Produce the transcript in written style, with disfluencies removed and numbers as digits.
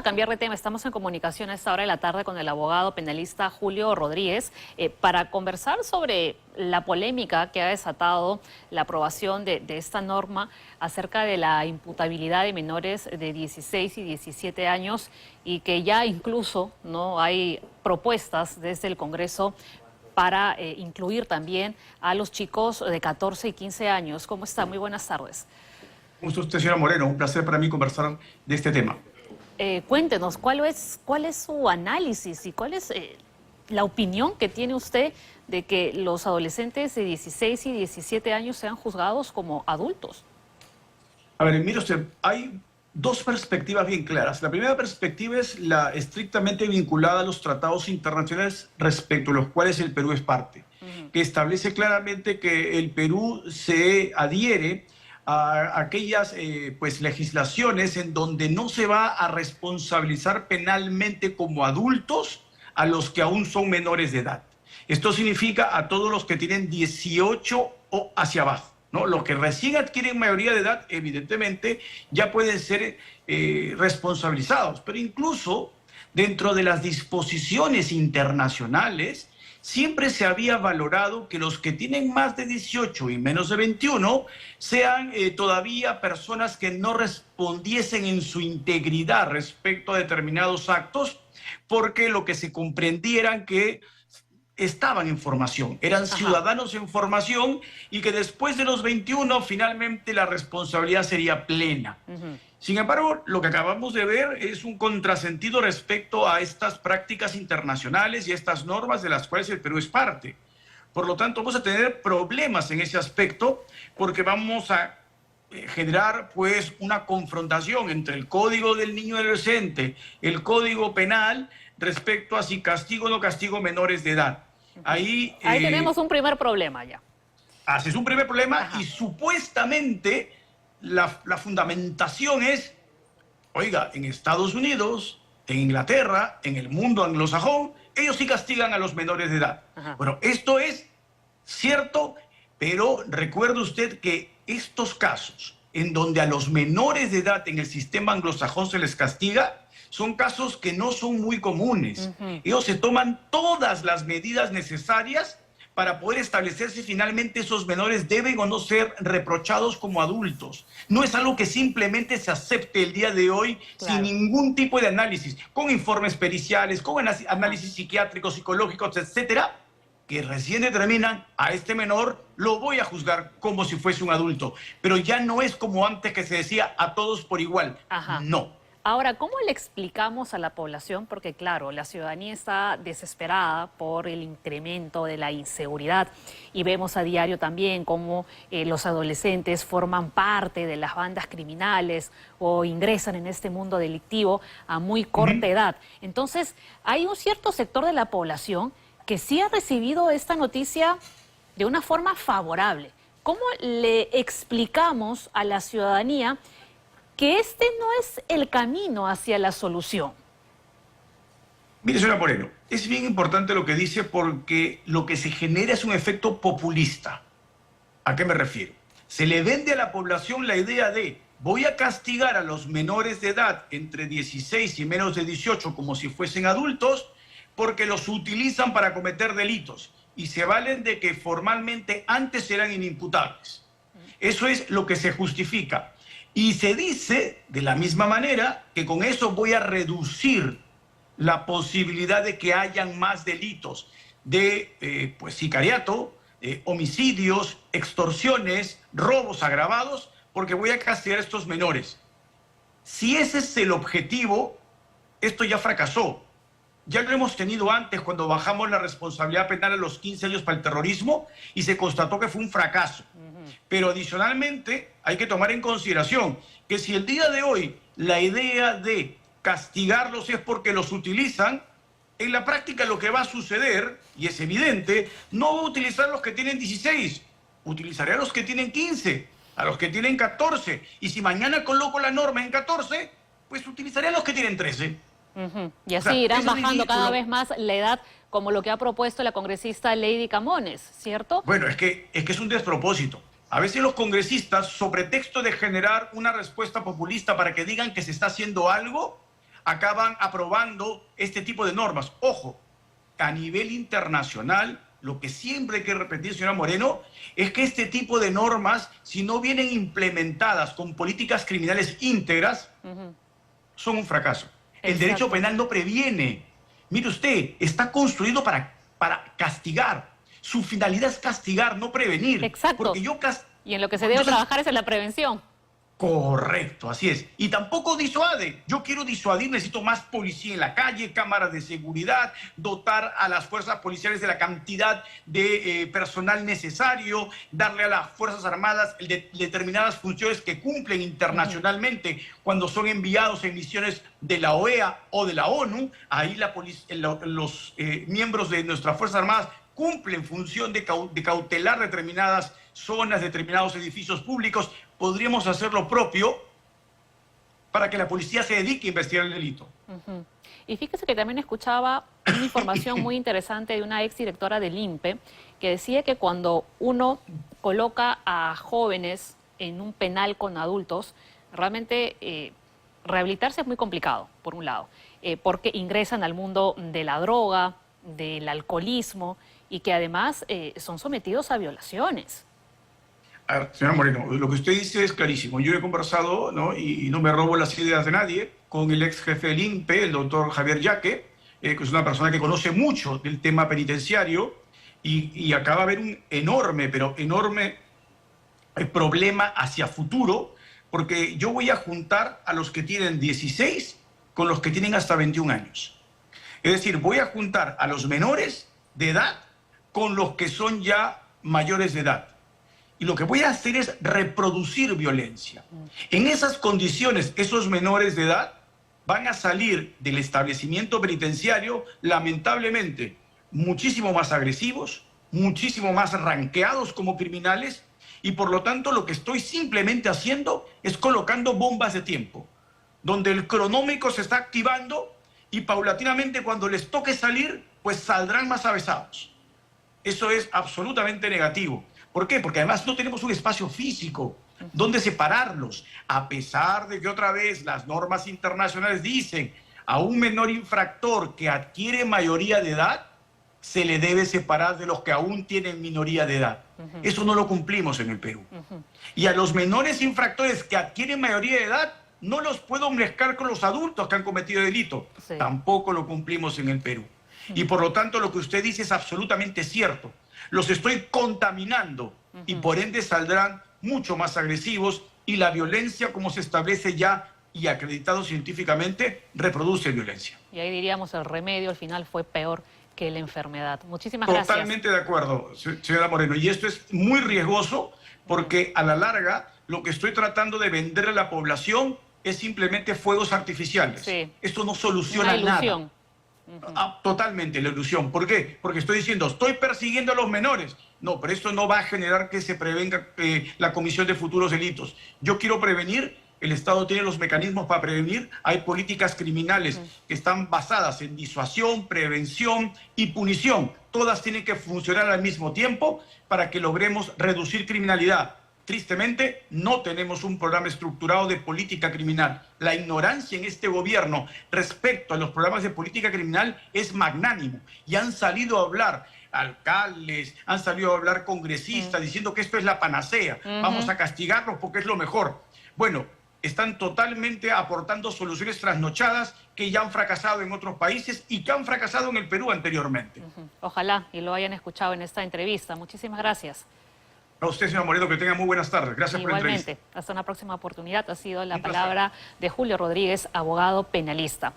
cambiar de tema. Estamos en comunicación a esta hora de la tarde con el abogado penalista Julio Rodríguez para conversar sobre la polémica que ha desatado la aprobación de esta norma acerca de la imputabilidad de menores de 16 y 17 años y que ya incluso no hay propuestas desde el Congreso para incluir también a los chicos de 14 y 15 años. ¿Cómo está? Muy buenas tardes. ¿Cómo está usted, señora Moreno? Un placer para mí conversar de este tema. Cuéntenos, ¿cuál es su análisis y cuál es la opinión que tiene usted de que los adolescentes de 16 y 17 años sean juzgados como adultos? A ver, mire usted, hay dos perspectivas bien claras. La primera perspectiva es la estrictamente vinculada a los tratados internacionales respecto a los cuales el Perú es parte, que establece claramente que el Perú se adhiere a aquellas legislaciones en donde no se va a responsabilizar penalmente como adultos a los que aún son menores de edad. Esto significa a todos los que tienen 18 o hacia abajo, ¿no? Los que recién adquieren mayoría de edad, evidentemente, ya pueden ser responsabilizados. Pero incluso dentro de las disposiciones internacionales, siempre se había valorado que los que tienen más de 18 y menos de 21 sean todavía personas que no respondiesen en su integridad respecto a determinados actos, porque lo que se comprendieran que estaban en formación, eran ciudadanos en formación y que después de los 21 finalmente la responsabilidad sería plena. Sin embargo, lo que acabamos de ver es un contrasentido respecto a estas prácticas internacionales y estas normas de las cuales el Perú es parte. Por lo tanto, vamos a tener problemas en ese aspecto porque vamos a generar pues una confrontación entre el Código del Niño y Adolescente, el Código Penal, respecto a si castigo o no castigo menores de edad. Ahí tenemos un primer problema ya. Así es un primer problema y supuestamente la fundamentación es, oiga, en Estados Unidos, en Inglaterra, en el mundo anglosajón, ellos sí castigan a los menores de edad. Bueno, esto es cierto, pero recuerde usted que estos casos en donde a los menores de edad en el sistema anglosajón se les castiga, son casos que no son muy comunes. Ellos se toman todas las medidas necesarias para poder establecer si finalmente esos menores deben o no ser reprochados como adultos. No es algo que simplemente se acepte el día de hoy sin ningún tipo de análisis, con informes periciales, con análisis psiquiátricos, psicológicos, etcétera, que recién determinan a este menor, lo voy a juzgar como si fuese un adulto. Pero ya no es como antes que se decía a todos por igual. No. Ahora, ¿cómo le explicamos a la población? Porque claro, la ciudadanía está desesperada por el incremento de la inseguridad y vemos a diario también cómo los adolescentes forman parte de las bandas criminales o ingresan en este mundo delictivo a muy corta edad. Entonces, hay un cierto sector de la población que sí ha recibido esta noticia de una forma favorable. ¿Cómo le explicamos a la ciudadanía que este no es el camino hacia la solución? Mire, señora Moreno, es bien importante lo que dice porque lo que se genera es un efecto populista. ¿A qué me refiero? Se le vende a la población la idea de voy a castigar a los menores de edad entre 16 y menos de 18 como si fuesen adultos porque los utilizan para cometer delitos y se valen de que formalmente antes eran inimputables. Eso es lo que se justifica. Y se dice de la misma manera que con eso voy a reducir la posibilidad de que hayan más delitos de sicariato, homicidios, extorsiones, robos agravados, porque voy a castigar a estos menores. Si ese es el objetivo, esto ya fracasó. Ya lo hemos tenido antes cuando bajamos la responsabilidad penal a los 15 años para el terrorismo y se constató que fue un fracaso. Pero adicionalmente hay que tomar en consideración que si el día de hoy la idea de castigarlos es porque los utilizan, en la práctica lo que va a suceder, y es evidente, no va a utilizar los que tienen 16, utilizaré a los que tienen 15, a los que tienen 14, y si mañana coloco la norma en 14, pues utilizaré a los que tienen 13. Y así irán bajando cada vez más la edad, como lo que ha propuesto la congresista Lady Camones, ¿cierto? Bueno, es que es un despropósito. A veces los congresistas, sobre texto de generar una respuesta populista para que digan que se está haciendo algo, acaban aprobando este tipo de normas. Ojo, a nivel internacional, lo que siempre hay que repetir, señora Moreno, es que este tipo de normas, si no vienen implementadas con políticas criminales íntegras, son un fracaso. El derecho penal no previene. Mire usted, está construido para castigar. Su finalidad es castigar, no prevenir. Exacto. Porque y en lo que se debe trabajar es en la prevención. Correcto, así es. Y tampoco disuade. Yo quiero disuadir, necesito más policía en la calle, cámaras de seguridad, dotar a las fuerzas policiales de la cantidad de personal necesario, darle a las Fuerzas Armadas determinadas funciones que cumplen internacionalmente cuando son enviados en misiones de la OEA o de la ONU. Ahí los miembros de nuestras Fuerzas Armadas cumplen función de cautelar determinadas zonas, determinados edificios públicos. Podríamos hacer lo propio para que la policía se dedique a investigar el delito. Y fíjese que también escuchaba una información muy interesante de una exdirectora del INPE que decía que cuando uno coloca a jóvenes en un penal con adultos, realmente rehabilitarse es muy complicado, por un lado, porque ingresan al mundo de la droga, del alcoholismo y que además son sometidos a violaciones. A ver, señora Moreno, lo que usted dice es clarísimo. Yo he conversado, ¿no? Y no me robo las ideas de nadie, con el ex jefe del INPE, el doctor Javier Yaque, que es una persona que conoce mucho del tema penitenciario y acaba de haber un enorme, pero enorme problema hacia futuro, porque yo voy a juntar a los que tienen 16 con los que tienen hasta 21 años. Es decir, voy a juntar a los menores de edad con los que son ya mayores de edad. Y lo que voy a hacer es reproducir violencia. En esas condiciones, esos menores de edad van a salir del establecimiento penitenciario, lamentablemente, muchísimo más agresivos, muchísimo más ranqueados como criminales, y por lo tanto lo que estoy simplemente haciendo es colocando bombas de tiempo, donde el cronómetro se está activando y paulatinamente cuando les toque salir, pues saldrán más avesados. Eso es absolutamente negativo. ¿Por qué? Porque además no tenemos un espacio físico donde separarlos, a pesar de que otra vez las normas internacionales dicen a un menor infractor que adquiere mayoría de edad, se le debe separar de los que aún tienen minoría de edad. Eso no lo cumplimos en el Perú. Y a los menores infractores que adquieren mayoría de edad, no los puedo mezclar con los adultos que han cometido delito. Sí. Tampoco lo cumplimos en el Perú. Y por lo tanto lo que usted dice es absolutamente cierto. Los estoy contaminando y por ende saldrán mucho más agresivos y la violencia, como se establece ya y acreditado científicamente, reproduce violencia. Y ahí diríamos el remedio al final fue peor que la enfermedad. Muchísimas gracias. Totalmente de acuerdo, señora Moreno. Y esto es muy riesgoso porque a la larga lo que estoy tratando de venderle a la población es simplemente fuegos artificiales. Sí. Esto no soluciona nada. Totalmente, la ilusión. ¿Por qué? Porque estoy diciendo, estoy persiguiendo a los menores. No, pero esto no va a generar que se prevenga la comisión de futuros delitos. Yo quiero prevenir, el Estado tiene los mecanismos para prevenir. Hay políticas criminales que están basadas en disuasión, prevención y punición. Todas tienen que funcionar al mismo tiempo para que logremos reducir criminalidad. Tristemente, no tenemos un programa estructurado de política criminal. La ignorancia en este gobierno respecto a los programas de política criminal es magnánimo. Y han salido a hablar alcaldes, han salido a hablar congresistas diciendo que esto es la panacea. Vamos a castigarlos porque es lo mejor. Bueno, están totalmente aportando soluciones trasnochadas que ya han fracasado en otros países y que han fracasado en el Perú anteriormente. Ojalá y lo hayan escuchado en esta entrevista. Muchísimas gracias. A usted, señor Moreno, que tenga muy buenas tardes. Gracias por la entrevista. Igualmente. Hasta una próxima oportunidad. Ha sido la palabra de Julio Rodríguez, abogado penalista.